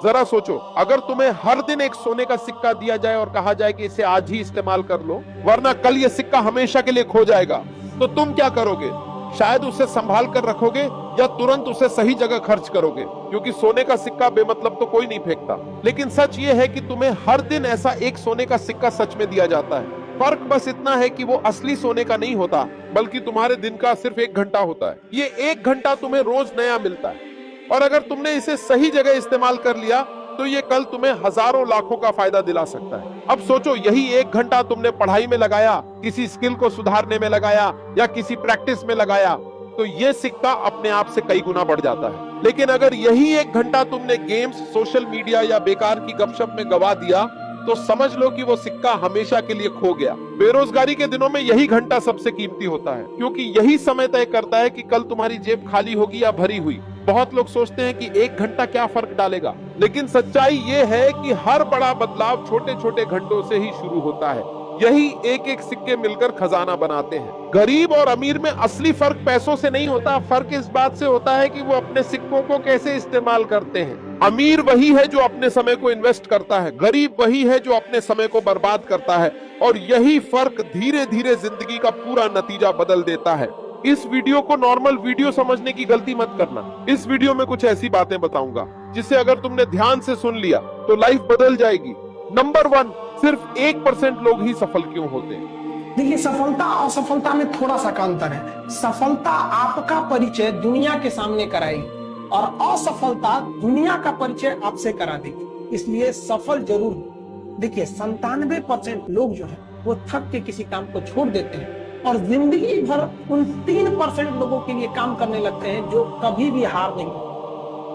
जरा सोचो, अगर तुम्हें हर दिन एक सोने का सिक्का दिया जाए और कहा जाए कि इसे आज ही इस्तेमाल कर लो वरना कल ये सिक्का हमेशा के लिए खो जाएगा, तो तुम क्या करोगे? शायद उसे संभाल कर रखोगे या तुरंत उसे सही जगह खर्च करोगे, क्योंकि सोने का सिक्का बेमतलब तो कोई नहीं फेंकता। लेकिन सच ये है कि तुम्हें हर दिन ऐसा एक सोने का सिक्का सच में दिया जाता है। फर्क बस इतना है कि वो असली सोने का नहीं होता, बल्कि तुम्हारे दिन का सिर्फ 1 घंटा होता है। ये 1 घंटा तुम्हें रोज नया मिलता है, और अगर तुमने इसे सही जगह इस्तेमाल कर लिया तो ये कल तुम्हें हजारों लाखों का फायदा दिला सकता है। अब सोचो, यही 1 घंटा तुमने पढ़ाई में लगाया, किसी स्किल को सुधारने में लगाया या किसी प्रैक्टिस में लगाया, तो ये सिक्का अपने आप से कई गुना बढ़ जाता है। लेकिन अगर यही 1 घंटा तुमने गेम्स, सोशल मीडिया या बेकार की गपशप में गवा दिया, तो समझ लो कि वो सिक्का हमेशा के लिए खो गया। बेरोजगारी के दिनों में यही घंटा सबसे कीमती होता है, क्योंकि यही समय तय करता है कि कल तुम्हारी जेब खाली होगी या भरी हुई। बहुत लोग सोचते हैं कि 1 घंटा क्या फर्क डालेगा, लेकिन सच्चाई ये है कि हर बड़ा बदलाव छोटे छोटे घंटों से ही शुरू होता है। यही एक एक सिक्के मिलकर खजाना बनाते हैं। गरीब और अमीर में असली फर्क पैसों से नहीं होता, फर्क इस बात से होता है कि वो अपने सिक्कों को कैसे इस्तेमाल करते हैं। अमीर वही है जो अपने समय को इन्वेस्ट करता है, गरीब वही है जो अपने समय को बर्बाद करता है, और यही फर्क धीरे धीरे जिंदगी का पूरा नतीजा बदल देता है। इस वीडियो को नॉर्मल वीडियो समझने की गलती मत करना। इस वीडियो में कुछ ऐसी बातें बताऊंगा जिसे अगर तुमने ध्यान से सुन लिया तो लाइफ बदल जाएगी। नंबर 1, सिर्फ 1% लोग ही सफल क्यों होते हैं? देखिए, सफलता और असफलता में थोड़ा सा का अंतर है। सफलता आपका परिचय दुनिया के सामने कराएगी और असफलता दुनिया का परिचय आपसे करा देगी। इसलिए सफल जरूर हो। देखिए, 97% लोग जो है वो थक के किसी काम को छोड़ देते हैं और जिंदगी भर उन 3% लोगों के लिए काम करने लगते हैं जो कभी भी हार नहीं।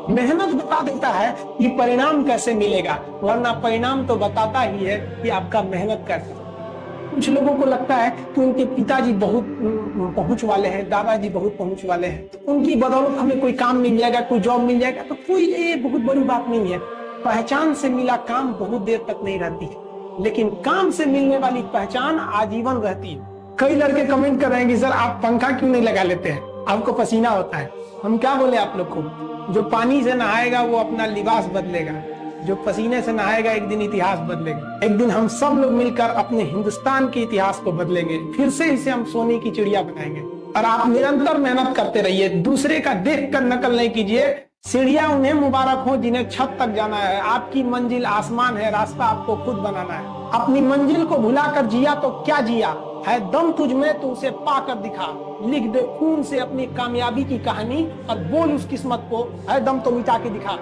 मेहनत बता देता है कि परिणाम कैसे मिलेगा, वरना परिणाम तो बताता ही है कि आपका मेहनत कैसे। कुछ लोगों को लगता है कि उनके पिताजी बहुत पहुंच वाले हैं, दादाजी बहुत पहुंच वाले हैं, तो उनकी बदौलत हमें कोई काम मिल जाएगा, कोई जॉब मिल जाएगा, तो कोई ये बहुत बड़ी बात नहीं है। पहचान से मिला काम बहुत देर तक नहीं रहती है, लेकिन काम से मिलने वाली पहचान आजीवन रहती है। कई लड़के कमेंट कर रहे हैं कि सर आप पंखा क्यों नहीं लगा लेते हैं, आपको पसीना होता है। हम क्या बोले आप लोग को, जो पानी से नहाएगा वो अपना लिबास बदलेगा, जो पसीने से नहाएगा एक दिन इतिहास बदलेगा। एक दिन हम सब लोग मिलकर अपने हिंदुस्तान के इतिहास को बदलेंगे, फिर से इसे हम सोने की चिड़िया बनाएंगे। और आप निरंतर मेहनत करते रहिए, दूसरे का देख कर नकल नहीं कीजिए। सीढ़ियां उन्हें मुबारक हो जिन्हें छत तक जाना है, आपकी मंजिल आसमान है, रास्ता आपको खुद बनाना है। अपनी मंजिल को भुलाकर जिया तो क्या जिया है, दम तुझ में तो उसे पाकर दिखा। लिख दे खून से अपनी कामयाबी की कहानी और बोल उस किस्मत को, है दम तो मिटा के दिखा।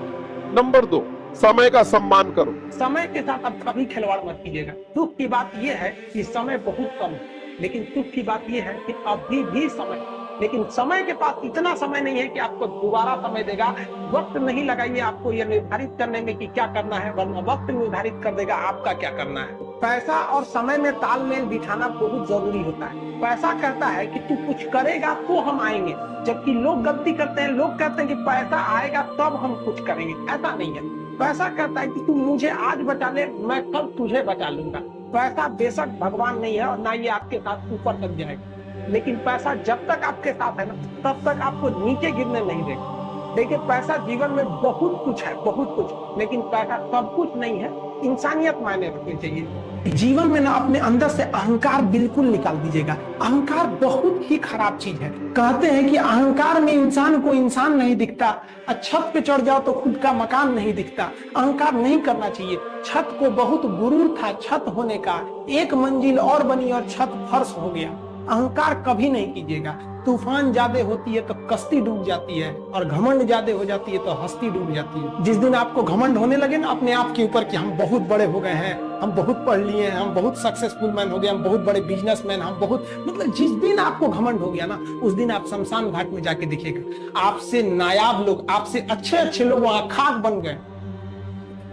नंबर 2, समय का सम्मान करो। समय के साथ अब कभी खिलवाड़ मत कीजिएगा। दुख की बात यह है कि समय बहुत कम है, लेकिन सुख की बात यह है कि अभी भी समय, लेकिन समय के पास इतना समय नहीं है कि आपको दोबारा समय देगा। वक्त नहीं लगाइए आपको यह निर्धारित करने में कि क्या करना है, वरना वक्त निर्धारित कर देगा आपका क्या करना है। पैसा और समय में तालमेल बिठाना बहुत जरूरी होता है। पैसा कहता है कि तू कुछ करेगा तो हम आएंगे, जबकि लोग गलती करते हैं। लोग कहते हैं कि पैसा आएगा तब हम कुछ करेंगे, ऐसा नहीं है। पैसा कहता है कि तू मुझे आज बचा ले, मैं कल तुझे बचा लूंगा। पैसा बेशक भगवान नहीं है और ना ये आपके साथ ऊपर तक जाएगा, लेकिन पैसा जब तक आपके साथ है ना, तब तक आपको नीचे गिरने नहीं देगा। देखिए, पैसा जीवन में बहुत कुछ है, बहुत कुछ, लेकिन पैसा सब कुछ नहीं है। इंसानियत मायने रखनी चाहिए जीवन में ना। अपने अंदर से अहंकार बिल्कुल निकाल दीजिएगा। अहंकार बहुत ही खराब चीज है। कहते हैं कि अहंकार में इंसान को इंसान नहीं दिखता, छत पे चढ़ जाओ तो खुद का मकान नहीं दिखता। अहंकार नहीं करना चाहिए। छत को बहुत गुरूर था छत होने का, एक मंजिल और बनी और छत फर्श हो गया। अहंकार कभी नहीं कीजिएगा। तूफान ज्यादा होती है तो कश्ती डूब जाती है, और घमंड ज्यादा हो जाती है तो हस्ती डूब जाती है। जिस दिन आपको घमंड होने लगे ना अपने आप के ऊपर कि हम बहुत बड़े हो गए हैं, हम बहुत पढ़ लिए हैं, हम बहुत सक्सेसफुल मैन हो गए, हम बहुत बड़े बिजनेसमैन, हम बहुत, मतलब जिस दिन आपको घमंड हो गया ना, उस दिन आप शमशान घाट में जाके दिखेगा आपसे नायाब लोग, आपसे अच्छे अच्छे लोग वहां खाक बन गए।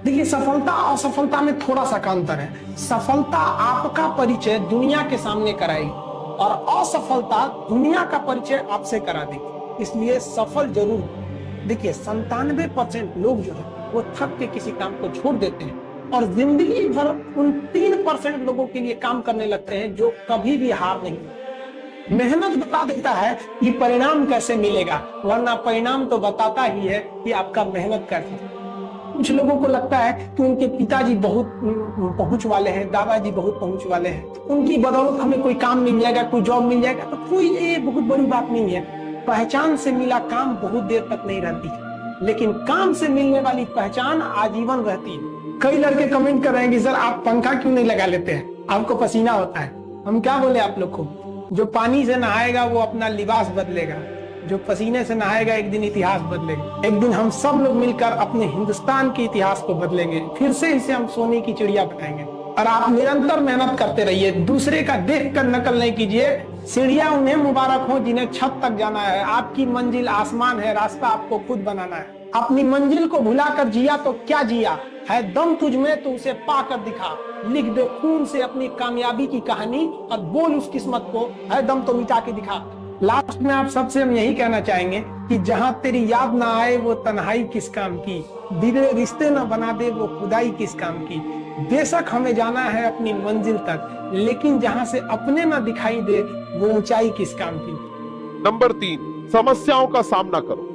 देखिए, सफलता और असफलता में थोड़ा सा का अंतर है। सफलता आपका परिचय दुनिया के सामने कराएगी और असफलता दुनिया का परिचय आपसे करा देगी। इसलिए सफल जरूर हो। देखिए, 97% लोग जो है वो थक के किसी काम को छोड़ देते हैं और जिंदगी भर उन 3% लोगों के लिए काम करने लगते हैं जो कभी भी हार नहीं। मेहनत बता देता है कि परिणाम कैसे मिलेगा, वरना परिणाम तो बताता ही है कि आपका मेहनत कैसे। कुछ लोगों को लगता है कि उनके पिताजी बहुत पहुंच वाले हैं, दादाजी बहुत पहुंच वाले हैं, उनकी बदौलत हमें कोई काम मिल जाएगा, कोई जॉब मिल जाएगा, तो कोई ये बहुत बड़ी बात नहीं है। पहचान से मिला काम बहुत देर तक नहीं रहती है, लेकिन काम से मिलने वाली पहचान आजीवन रहती है। कई लड़के कमेंट कर रहे हैं कि सर आप पंखा क्यों नहीं लगा लेते हैं, आपको पसीना होता है। हम क्या बोले आप लोग को, जो पानी से नहाएगा वो अपना लिबास बदलेगा, जो पसीने से नहाएगा एक दिन इतिहास बदलेगा। एक दिन हम सब लोग मिलकर अपने हिंदुस्तान के इतिहास को बदलेंगे, फिर से इसे हम सोने की चिड़िया बनाएंगे। और आप निरंतर मेहनत करते रहिए, दूसरे का देख कर नकल नहीं कीजिए। सीढ़ियां उन्हें मुबारक हो जिन्हें छत तक जाना है, आपकी मंजिल आसमान है, रास्ता आपको खुद बनाना है। अपनी मंजिल को भुलाकर जिया तो क्या जिया, है दम तुझ में तो उसे पाकर दिखा। लिख दे खून से अपनी कामयाबी की कहानी और बोल उस किस्मत को, है दम तो मिटा के दिखा। लास्ट में आप सबसे हम यही कहना चाहेंगे कि जहां तेरी याद ना आए वो तन्हाई किस काम की, बिगड़े रिश्ते न बना दे वो खुदाई किस काम की। बेशक हमें जाना है अपनी मंजिल तक, लेकिन जहां से अपने न दिखाई दे वो ऊंचाई किस काम की। नंबर 3, समस्याओं का सामना करो।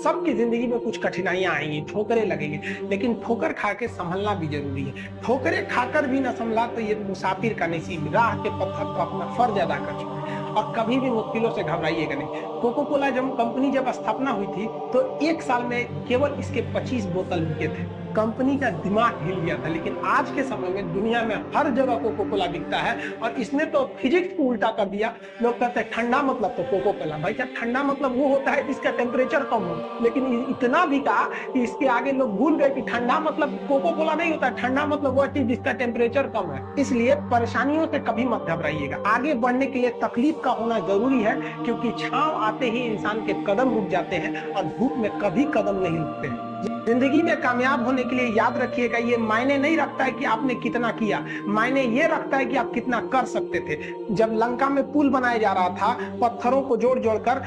सबकी जिंदगी में कुछ कठिनाइयां आएंगी, ठोकरें लगेंगी, लेकिन ठोकर खा के संभलना भी जरूरी है। ठोकरें खाकर भी न संभला तो ये मुसाफिर का नसीब, राह के पत्थर तो अपना फर्ज अदा कर चुका है। और कभी भी मुश्किलों से घबराइएगा नहीं। कोको कोला कंपनी जब स्थापना हुई थी तो 1 साल में केवल इसके 25 बोतल बिके थे। कंपनी का दिमाग हिल गया था, लेकिन आज के समय में दुनिया में हर जगह कोको कोला बिकता है। और इसने तो फिजिक्स को उल्टा कर दिया। लोग कहते हैं ठंडा मतलब तो कोको कोला, भाई साहब ठंडा मतलब वो होता है जिसका टेम्परेचर कम हो, लेकिन इतना भी कहा कि इसके आगे लोग भूल गए कि ठंडा मतलब कोको कोला नहीं होता, ठंडा मतलब वो चीज जिसका टेम्परेचर कम है। इसलिए परेशानियों से कभी मत घबराइएगा। आगे बढ़ने के लिए तकलीफ का होना जरूरी है, क्योंकि छांव आते ही इंसान के कदम रुक जाते हैं और धूप में कभी कदम नहीं रुकते हैं। जिंदगी में कामयाब होने के लिए याद रखिएगा, ये मायने नहीं रखता है कि आपने कितना किया, मायने ये रखता है कि आप कितना कर सकते थे। जब लंका में पुल बनाया जा रहा था पत्थरों को जोड़ जोड़कर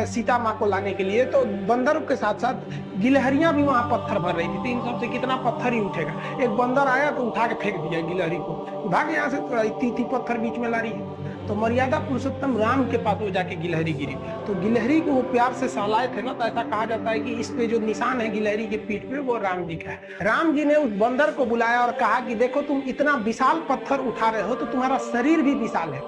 सीता माँ को लाने के लिए, तो बंदरों के साथ साथ गिलहरियां भी वहां पत्थर भर रही थी। तो इन सबसे कितना पत्थर ही उठेगा। एक बंदर आया तो उठा के फेंक दिया गिलहरी को, भाग यहाँ से, इतनी पत्थर बीच में ला रही है। तो मर्यादा पुरुषोत्तम राम के पास वो जाके गिलहरी गिरी, तो गिलहरी को वो प्यार से सहलाए थे ना, तो ऐसा कहा जाता है कि इस पे जो निशान है गिलहरी के पीठ पे वो राम जी का है। राम जी ने उस बंदर को बुलाया और कहा कि देखो तुम इतना विशाल पत्थर उठा रहे हो तो तुम्हारा शरीर भी विशाल है।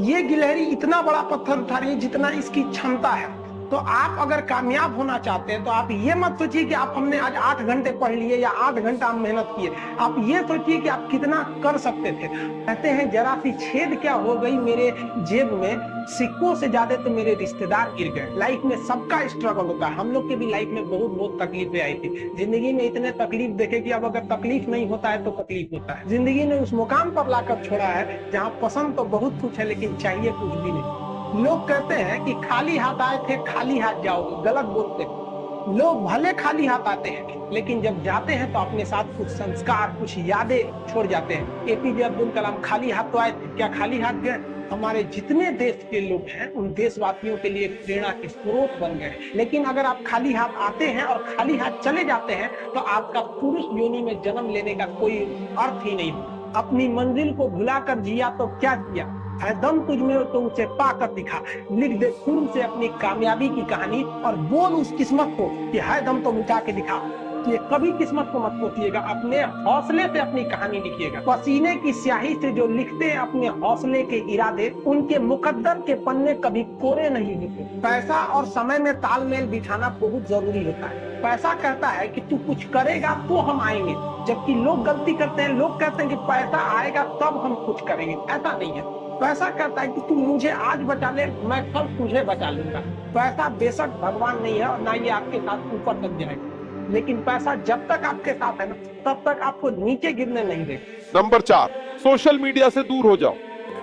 ये गिलहरी इतना बड़ा पत्थर उठा रही है जितना इसकी क्षमता है। तो आप अगर कामयाब होना चाहते हैं तो आप ये मत सोचिए कि आप हमने आज 8 घंटे पढ़ लिए या 8 घंटा हम मेहनत किए। आप ये सोचिए कि आप कितना कर सकते थे। कहते हैं जरा सी छेद क्या हो गई मेरे जेब में, सिक्कों से ज्यादा तो मेरे रिश्तेदार गिर गए। लाइफ में सबका स्ट्रगल होता है। हम लोग के भी लाइफ में बहुत तकलीफें आई थी। जिंदगी में इतने तकलीफ देखे कि अब अगर तकलीफ नहीं होता है तो तकलीफ होता है। जिंदगी ने उस मुकाम पर लाकर छोड़ा है जहाँ पसंद तो बहुत कुछ है लेकिन चाहिए कुछ भी नहीं। लोग कहते हैं कि खाली हाथ आए थे खाली हाथ जाओगे, गलत बोलते हैं। लोग भले खाली हाथ आते हैं लेकिन जब जाते हैं तो अपने साथ कुछ संस्कार, कुछ यादें छोड़ जाते हैं। एपीजे अब्दुल कलाम खाली हाथ तो आए थे, क्या खाली हाथ गए? हमारे जितने देश के लोग हैं उन देशवासियों के लिए प्रेरणा के स्रोत बन गए। लेकिन अगर आप खाली हाथ आते हैं और खाली हाथ चले जाते हैं तो आपका पुरुष योनि में जन्म लेने का कोई अर्थ ही नहीं। अपनी मंजिल को भुलाकर जिया तो क्या जिया, है दम तुझ में तो उसे पाकर दिखा। लिख दे खून से अपनी कामयाबी की कहानी और बोल उस किस्मत को कि है दम तो मिटा के दिखा। ये कभी किस्मत को मत सोचिएगा, अपने हौसले से अपनी कहानी लिखिएगा। पसीने की स्याही से जो लिखते हैं अपने हौसले के इरादे, उनके मुकद्दर के पन्ने कभी कोरे नहीं होते। पैसा और समय में तालमेल बिठाना बहुत जरूरी होता है। पैसा कहता है कि तू कुछ करेगा तो हम आएंगे, जबकि लोग गलती करते हैं। लोग कहते हैं कि पैसा आएगा तब हम कुछ करेंगे, ऐसा नहीं है। पैसा कहता है कि तू मुझे आज बचा ले, मैं कल तुझे बचा लूंगा। पैसा बेशक भगवान नहीं है और ना ये आपके साथ ऊपर तक जाएगा, लेकिन पैसा जब तक आपके साथ है ना तब तक आपको नीचे गिरने नहीं देगा। नंबर 4, सोशल मीडिया से दूर हो जाओ।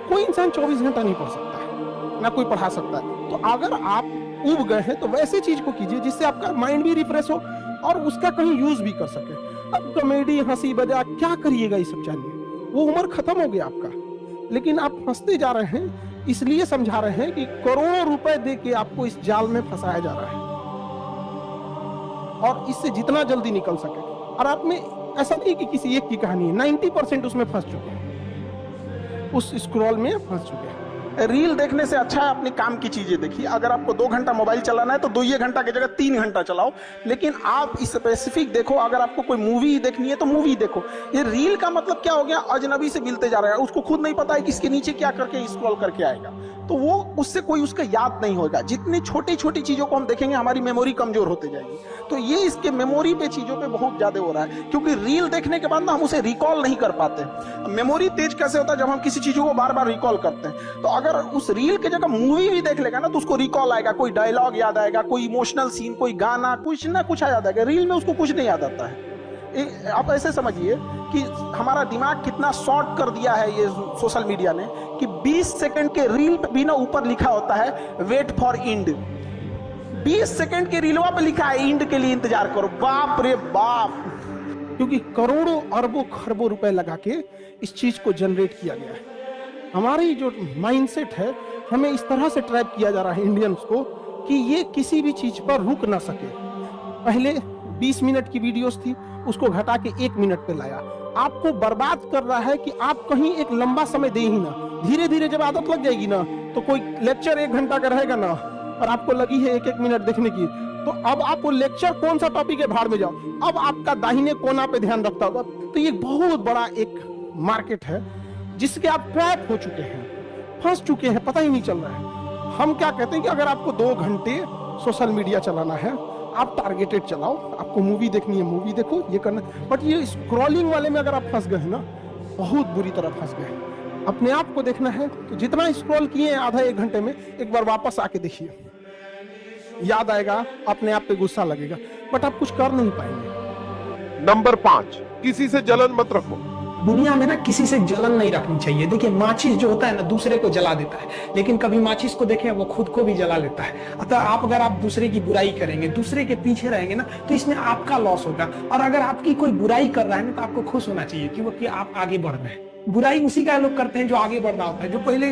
कोई इंसान 24 घंटा नहीं पढ़ सकता है, ना कोई पढ़ा सकता है। तो अगर आप उब गए हैं तो वैसे चीज को कीजिए जिससे आपका माइंड भी रिफ्रेश हो और उसका कहीं यूज भी कर सके। अब कॉमेडी, हंसी मजाक क्या करिएगा, ये सब चाहिए। वो उम्र खत्म हो गया आपका, लेकिन आप हंसते जा रहे हैं। इसलिए समझा रहे हैं कि करोड़ों रुपए दे के आपको इस जाल में फंसाया जा रहा है और इससे जितना जल्दी निकल सके। और आप में ऐसा नहीं कि किसी एक की कहानी है, 90% उसमें फंस चुके हैं, उस स्क्रॉल में फंस चुके हैं। रील देखने से अच्छा है अपने काम की चीजें देखिए। अगर आपको 2 घंटा मोबाइल चलाना है तो 2 घंटा की जगह 3 घंटा चलाओ, लेकिन आप स्पेसिफिक देखो। अगर आपको कोई मूवी देखनी है तो मूवी देखो। ये रील का मतलब क्या हो गया, अजनबी से मिलते जा रहा है, उसको खुद नहीं पता है कि इसके नीचे क्या करके स्क्रॉल करके आएगा, तो वो उससे कोई उसका याद नहीं होगा। जितनी छोटी छोटी चीजों को हम देखेंगे हमारी मेमोरी कमजोर होते जाएगी। तो ये इसके मेमोरी पे चीजों पे बहुत ज्यादा हो रहा है, क्योंकि रील देखने के बाद ना हम उसे रिकॉल नहीं कर पाते। मेमोरी तेज कैसे होता है, जब हम किसी चीजों को बार बार रिकॉल करते हैं। तो अगर उस रील की जगह मूवी भी देख लेगा ना तो उसको रिकॉल आएगा, कोई डायलॉग याद आएगा, कोई इमोशनल सीन, कोई गाना, कुछ ना कुछ याद आएगा। रील में उसको कुछ नहीं याद आता है। आप ऐसे समझिए कि हमारा दिमाग कितना शॉर्ट कर दिया है ये सोशल मीडिया ने, कि 20 सेकंड के रील पे भी ना ऊपर लिखा होता है वेट फॉर इंड। 20 सेकंड के रीलवा पे लिखा है इंड के लिए इंतजार करो। बाप रे बाप! क्योंकि करोड़ों अरबों खरबों रुपए लगा के इस चीज को जनरेट किया गया है। हमारी जो माइंडसेट है, हमें इस तरह से ट्रैप किया जा रहा है इंडियंस को कि ये किसी भी चीज पर रुक ना सके। पहले 20 मिनट की वीडियोस थी, उसको घटा के 1 मिनट पे लाया। आपको बर्बाद कर रहा है कि आप कहीं एक लंबा समय दे ही ना। धीरे धीरे जब आदत लग जाएगी ना, तो कोई लेक्चर 1 घंटा का रहेगा ना और आपको लगी है 1-1 मिनट देखने की, तो अब आप वो लेक्चर कौन सा टॉपिक है भाड़ में जाओ, अब आपका दाहिने कोना पे ध्यान रखता होगा। तो ये बहुत बड़ा एक मार्केट है जिसके आप ट्रैप हो चुके हैं, फंस चुके हैं, पता ही नहीं चल रहा है। हम क्या कहते हैं कि अगर आपको 2 घंटे सोशल मीडिया चलाना है, आप टारगेटेड चलाओ। आपको मूवी देखनी है, मूवी देखो, ये करना। बट ये स्क्रॉलिंग वाले में अगर आप फंस गए ना, बहुत बुरी तरह फंस गए। अपने आप को देखना है तो जितना स्क्रॉल किए हैं आधा 1 घंटे में, एक बार वापस आके देखिए, याद आएगा, अपने आप पे गुस्सा लगेगा, बट आप कुछ कर नहीं पाएंगे। नंबर 5, किसी से जलन मत रखो। दुनिया में ना किसी से जलन नहीं रखनी चाहिए। देखिए, माचिस जो होता है ना, दूसरे को जला देता है, लेकिन कभी माचिस को देखें, वो खुद को भी जला लेता है। अतः अगर आप दूसरे की बुराई करेंगे, दूसरे के पीछे रहेंगे ना, तो इसमें आपका लॉस होगा। और अगर आपकी कोई बुराई कर रहा है ना, तो आपको खुश होना चाहिए कि आप आगे बढ़ रहे हैं। बुराई उसी का लोग करते हैं जो आगे बढ़ रहा होता है। जो पहले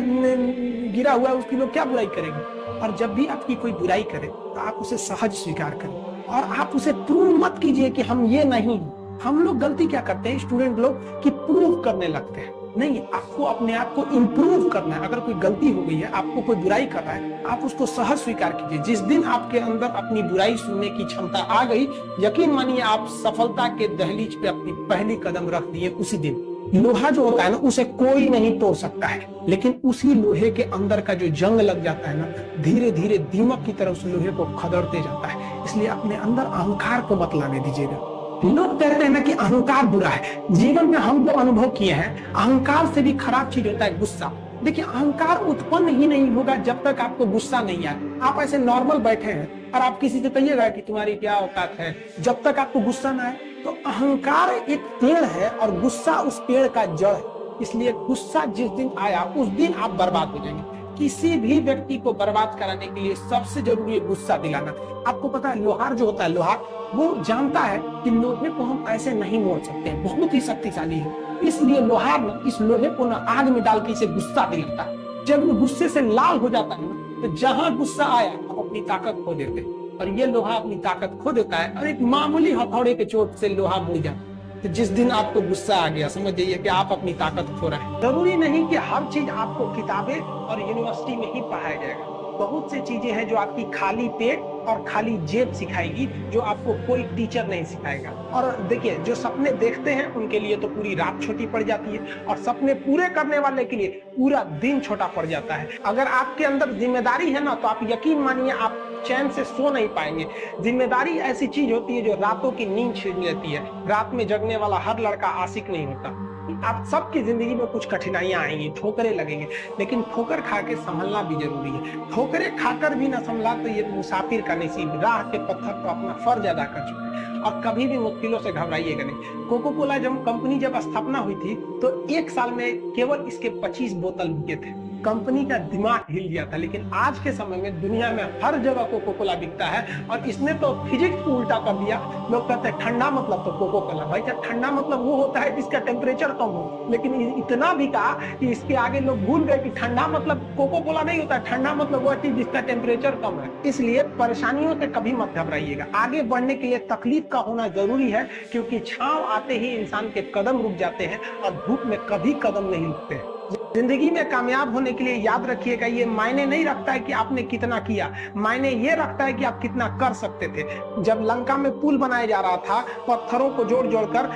गिरा हुआ है उसकी लोग क्या बुराई करेंगे। और जब भी आपकी कोई बुराई करे तो आप उसे सहज स्वीकार करें, और आप उसे प्रूव मत कीजिए कि हम ये नहीं। हम लोग गलती क्या करते हैं, स्टूडेंट लोग, कि प्रूव करने लगते हैं। नहीं, आपको अपने आप को इम्प्रूव करना है। अगर कोई गलती हो गई है, आपको कोई बुराई कर रहा है, आप उसको सहज स्वीकार कीजिए। जिस दिन आपके अंदर अपनी बुराई सुनने की क्षमता आ गई, यकीन मानिए आप सफलता के दहलीज पे अपनी पहली कदम रख दिए उसी दिन। लोहा जो होता है ना, उसे कोई नहीं तोड़ सकता है, लेकिन उसी लोहे के अंदर का जो जंग लग जाता है ना, धीरे धीरे दीमक की तरह उस लोहे को खदड़ते जाता है। इसलिए अपने अंदर अहंकार को मत लाने दीजिएगा। लोग कहते हैं ना कि अहंकार बुरा है। जीवन में हम तो अनुभव किए हैं, अहंकार से भी खराब चीज होता है गुस्सा। देखिए, अहंकार उत्पन्न ही नहीं होगा जब तक आपको गुस्सा नहीं आए। आप ऐसे नॉर्मल बैठे हैं और आप किसी से कहिएगा कि तुम्हारी क्या औकात है, जब तक आपको गुस्सा ना आए। तो अहंकार एक पेड़ है और गुस्सा उस पेड़ का जड़ है। इसलिए गुस्सा जिस दिन आया, उस दिन आप बर्बाद हो जाएंगे। किसी भी व्यक्ति को बर्बाद कराने के लिए सबसे जरूरी है गुस्सा दिलाना। आपको पता है, लोहार जो होता है, लोहार वो जानता है कि लोहे को हम ऐसे नहीं मोड़ सकते, बहुत ही शक्तिशाली है। इसलिए लोहार ना इस लोहे को ना आग में डाल के इसे गुस्सा दिलाता है। जब वो गुस्से से लाल हो जाता है ना, तो जहां गुस्सा आया आप अपनी ताकत खो देते हैं। और ये लोहा अपनी ताकत खो देता है, और एक मामूली हथौड़े के चोट से लोहा मुड़ जाता है। तो जिस दिन आपको गुस्सा आ गया, समझ जाइए कि आप अपनी ताकत खो रहे हैं। जरूरी नहीं कि हर चीज आपको किताबें और यूनिवर्सिटी में ही पढ़ाया जाएगा। बहुत सी चीजें हैं जो आपकी खाली पेट और खाली जेब सिखाएगी, जो आपको कोई टीचर नहीं सिखाएगा। और देखिए, जो सपने देखते हैं उनके लिए तो पूरी रात छोटी पड़ जाती है, और सपने पूरे करने वाले के लिए पूरा दिन छोटा पड़ जाता है। अगर आपके अंदर जिम्मेदारी है ना, तो आप यकीन मानिए आप चैन से सो नहीं पाएंगे। जिम्मेदारी ऐसी चीज होती है जो रातों की नींद छीन लेती है। रात में जगने वाला हर लड़का आशिक नहीं होता। आप सबकी जिंदगी में कुछ कठिनाइयां आएंगी, ठोकरें लगेंगे, लेकिन ठोकर खा के संभलना भी जरूरी है। ठोकरें खाकर भी ना संभला तो ये मुसाफिर का नसीब। राह के पत्थर तो अपना फर्ज अदा कर चुके हैं, और कभी भी मुश्किलों से घबराइएगा नहीं। कोको कोला कंपनी जब स्थापना हुई थी, तो 1 साल में केवल इसके 25 बोतल बिके थे। कंपनी का दिमाग हिल गया था। लेकिन आज के समय में दुनिया में हर जगह कोको कोला बिकता है, और इसने तो फिजिक्स को उल्टा कर दिया। लोग कहते हैं ठंडा मतलब तो कोको कोला। भाई क्या ठंडा मतलब वो होता है जिसका टेम्परेचर कम हो, लेकिन इतना भी कहा कि इसके आगे लोग भूल गए कि ठंडा मतलब कोको कोला नहीं होता। ठंडा मतलब वो चीज जिसका टेम्परेचर कम है। इसलिए परेशानियों से कभी मत घबराइएगा। आगे बढ़ने के लिए तकलीफ का होना जरूरी है, क्योंकि छांव आते ही इंसान के कदम रुक जाते हैं और धूप में कभी कदम नहीं रुकते हैं। जिंदगी में कामयाब होने के लिए याद रखिएगा, ये मायने नहीं रखता है कि आपने कितना किया, मायने ये रखता है कि आप कितना कर सकते थे। जब लंका में पुल बनाया जा रहा था पत्थरों को जोड़ जोड़कर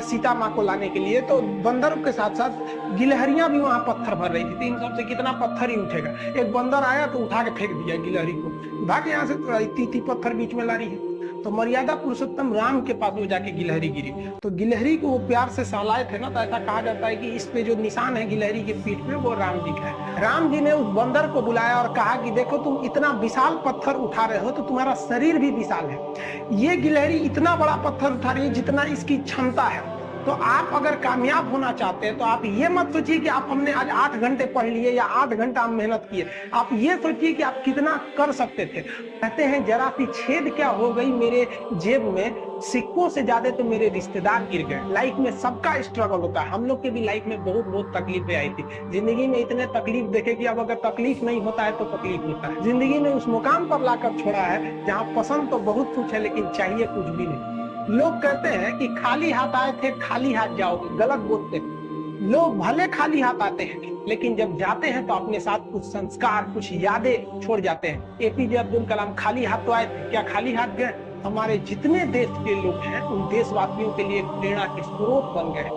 सीता माँ को लाने के लिए, तो बंदरों के साथ साथ गिलहरियां भी वहां पत्थर भर रही थी। तो इन सबसे कितना पत्थर ही उठेगा। एक बंदर आया तो उठा के फेंक दिया गिलहरी को, भाग यहाँ से, तो इतनी पत्थर बीच में ला रही है। तो मर्यादा पुरुषोत्तम राम के पास वो जाके गिलहरी गिरी, तो गिलहरी को वो प्यार से सहलाए थे ना, तो ऐसा कहा जाता है कि इस पे जो निशान है गिलहरी के पीठ पे, वो राम जी का है। राम जी ने उस बंदर को बुलाया और कहा कि देखो तुम इतना विशाल पत्थर उठा रहे हो तो तुम्हारा शरीर भी विशाल है। ये गिलहरी इतना बड़ा पत्थर उठा रही है जितना इसकी क्षमता है। तो आप अगर कामयाब होना चाहते हैं तो आप ये मत सोचिए कि आप हमने आज 8 घंटे पढ़ लिए या 8 घंटा मेहनत किए, आप ये सोचिए कि आप कितना कर सकते थे। कहते हैं जरा सी छेद क्या हो गई मेरे जेब में, सिक्कों से ज्यादा तो मेरे रिश्तेदार गिर गए। लाइफ में सबका स्ट्रगल होता है, हम लोग के भी लाइफ में बहुत तकलीफें आई थी। जिंदगी में इतने तकलीफ देखे कि अब अगर तकलीफ नहीं होता है तो तकलीफ होता है। जिंदगी में उस मुकाम पर लाकर छोड़ा है जहाँ पसंद तो बहुत कुछ है लेकिन चाहिए कुछ भी नहीं। लोग कहते हैं कि खाली हाथ आए थे खाली हाथ जाओगे, गलत बोलते हैं। लोग भले खाली हाथ आते हैं लेकिन जब जाते हैं तो अपने साथ कुछ संस्कार, कुछ यादें छोड़ जाते हैं। एपीजे अब्दुल कलाम खाली हाथ तो आए थे, क्या खाली हाथ गए? हमारे जितने देश के लोग हैं उन देशवासियों के लिए प्रेरणा के स्रोत बन गए।